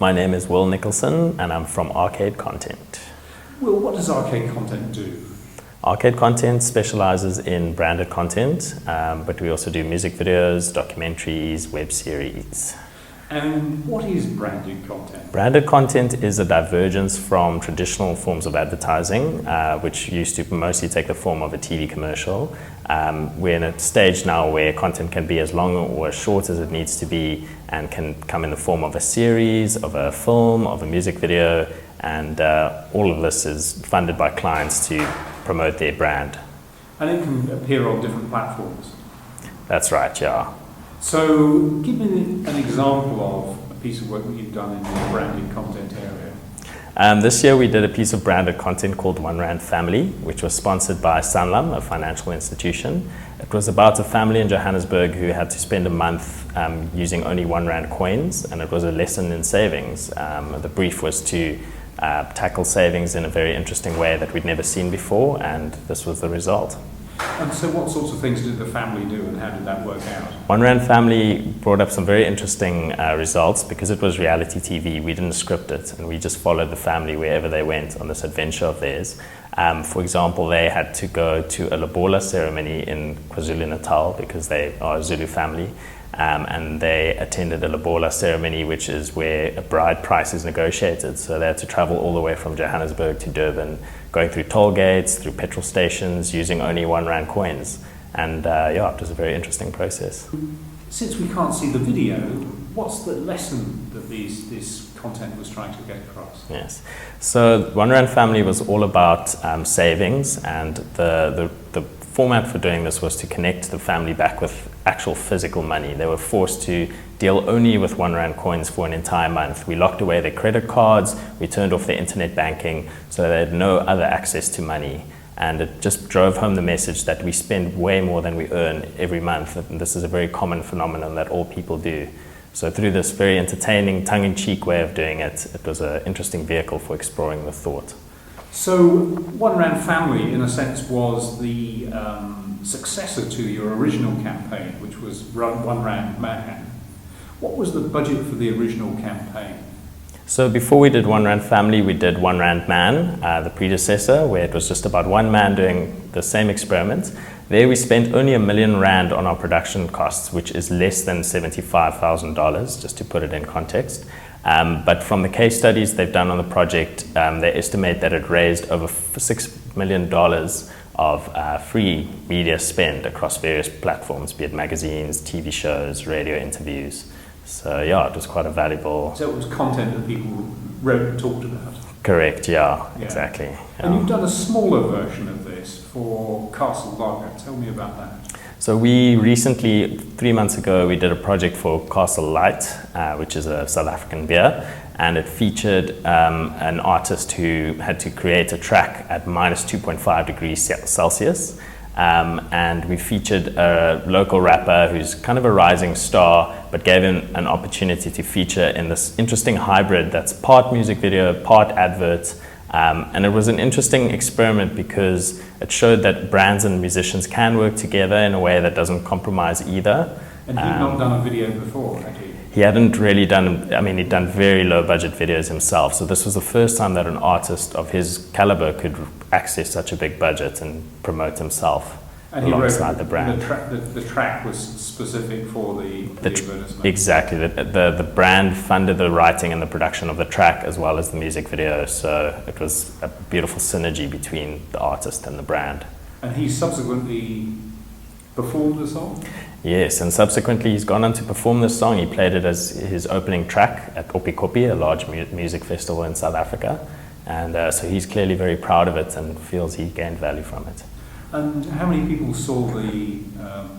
My name is Will Nicholson and I'm from Arcade Content. Will, what does Arcade Content do? Arcade Content specializes in branded content, but we also do music videos, documentaries, web series. And what is branded content? Branded content is a divergence from traditional forms of advertising, which used to mostly take the form of a TV commercial. We're in a stage now where content can be as long or as short as it needs to be and can come in the form of a series, of a film, of a music video, and all of this is funded by clients to promote their brand. And it can appear on different platforms? That's right, yeah. So give me an example of a piece of work that you've done in the branded content area. This year we did a piece of branded content called One Rand Family, which was sponsored by Sanlam, a financial institution. It was about a family in Johannesburg who had to spend a month using only 1 Rand coins, and it was a lesson in savings. The brief was to tackle savings in a very interesting way that we'd never seen before, and this was the result. And so what sorts of things did the family do and how did that work out? One Rand Family brought up some very interesting results. Because it was reality TV, we didn't script it and we just followed the family wherever they went on this adventure of theirs. For example, they had to go to a lobola ceremony in KwaZulu-Natal because they are a Zulu family. And they attended a lobola ceremony, which is where a bride price is negotiated. So they had to travel all the way from Johannesburg to Durban, going through toll gates, through petrol stations, using only 1 Rand coins. And yeah, it was a very interesting process. Since we can't see the video, what's the lesson that this content was trying to get across? Yes. So One Rand Family was all about savings, and the format for doing this was to connect the family back with actual physical money. They were forced to deal only with 1 Rand coins for an entire month. We locked away their credit cards, we turned off their internet banking, so they had no other access to money. And it just drove home the message that we spend way more than we earn every month. And this is a very common phenomenon that all people do. So through this very entertaining, tongue-in-cheek way of doing it, it was an interesting vehicle for exploring the thought. So One Rand Family, in a sense, was the successor to your original campaign, which was 1 Rand Man. What was the budget for the original campaign? So before we did One Rand Family, we did 1 Rand Man, the predecessor, where it was just about one man doing the same experiment. There we spent only R1 million on our production costs, which is less than $75,000, just to put it in context. But from the case studies they've done on the project, they estimate that it raised over $6 million of free media spend across various platforms, be it magazines, TV shows, radio interviews. So yeah, it was quite a valuable... So it was content that people wrote and talked about? Correct, yeah. Exactly. And you've done a smaller version of this for Castle Lite. Tell me about that. So we recently, 3 months ago, we did a project for Castle Lite, which is a South African beer, and it featured an artist who had to create a track at minus 2.5 degrees Celsius. And we featured a local rapper who's kind of a rising star, but gave him an opportunity to feature in this interesting hybrid that's part music video, part advert. And it was an interesting experiment because it showed that brands and musicians can work together in a way that doesn't compromise either. And he'd not done a video before, had he? He hadn't really done, he'd done very low budget videos himself. So this was the first time that an artist of his caliber could access such a big budget and promote himself alongside the brand. The track was specific for the advertisement? Exactly. The brand funded the writing and the production of the track as well as the music video. So it was a beautiful synergy between the artist and the brand. And he subsequently performed the song? Yes, and subsequently he's gone on to perform this song. He played it as his opening track at Kopi, a large music festival in South Africa. And so he's clearly very proud of it and feels he gained value from it. And how many people saw the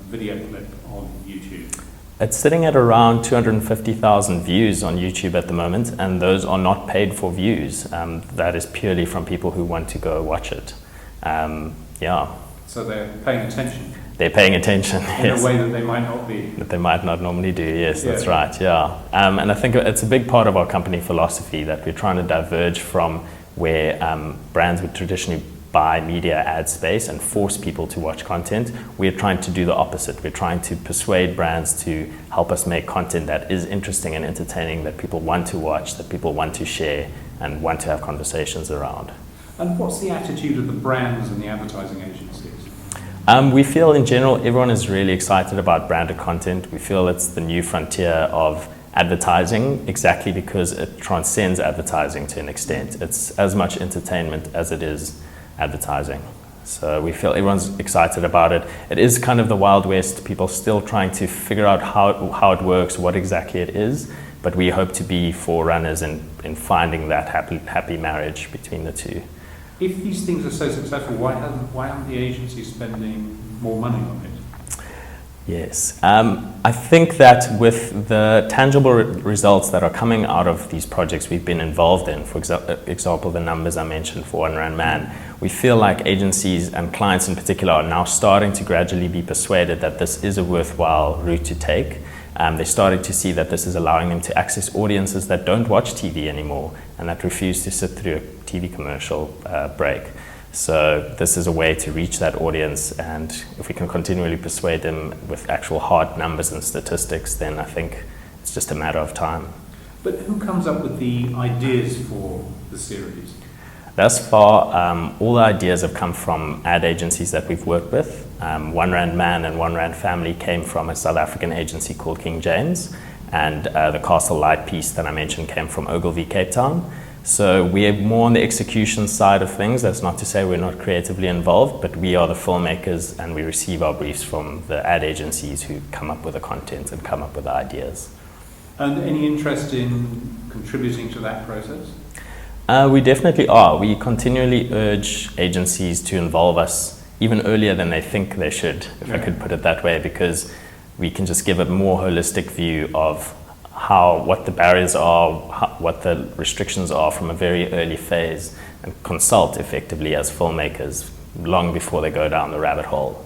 video clip on YouTube? It's sitting at around 250,000 views on YouTube at the moment, and those are not paid for views. That is purely from people who want to go watch it. Yeah. So they're paying attention? They're paying attention, in a way that they might not be. That they might not normally do, yes, that's right, yeah. And I think it's a big part of our company philosophy that we're trying to diverge from where brands would traditionally buy media ad space and force people to watch content. We're trying to do the opposite. We're trying to persuade brands to help us make content that is interesting and entertaining, that people want to watch, that people want to share and want to have conversations around. And what's the attitude of the brands and the advertising agencies? We feel in general everyone is really excited about branded content. We feel it's the new frontier of advertising, exactly because it transcends advertising to an extent. It's as much entertainment as it is advertising. So we feel everyone's excited about it. It is kind of the Wild West, people still trying to figure out how it works, what exactly it is, but we hope to be forerunners in finding that happy marriage between the two. If these things are so successful, why aren't the agencies spending more money on it? Yes, I think that with the tangible results that are coming out of these projects we've been involved in, for example, the numbers I mentioned for One Rand Man, we feel like agencies and clients in particular are now starting to gradually be persuaded that this is a worthwhile route to take. They're starting to see that this is allowing them to access audiences that don't watch TV anymore and that refuse to sit through a TV commercial break. So this is a way to reach that audience, and if we can continually persuade them with actual hard numbers and statistics, then I think it's just a matter of time. But who comes up with the ideas for the series? Thus far, all the ideas have come from ad agencies that we've worked with. One Rand Man and One Rand Family came from a South African agency called King James, and the Castle Lite piece that I mentioned came from Ogilvy, Cape Town. So we're more on the execution side of things. That's not to say we're not creatively involved, but we are the filmmakers and we receive our briefs from the ad agencies who come up with the content and come up with the ideas. And any interest in contributing to that process? We definitely are. We continually urge agencies to involve us even earlier than they think they should, if I could put it that way, because we can just give a more holistic view of what the barriers are, what the restrictions are from a very early phase, and consult effectively as filmmakers long before they go down the rabbit hole.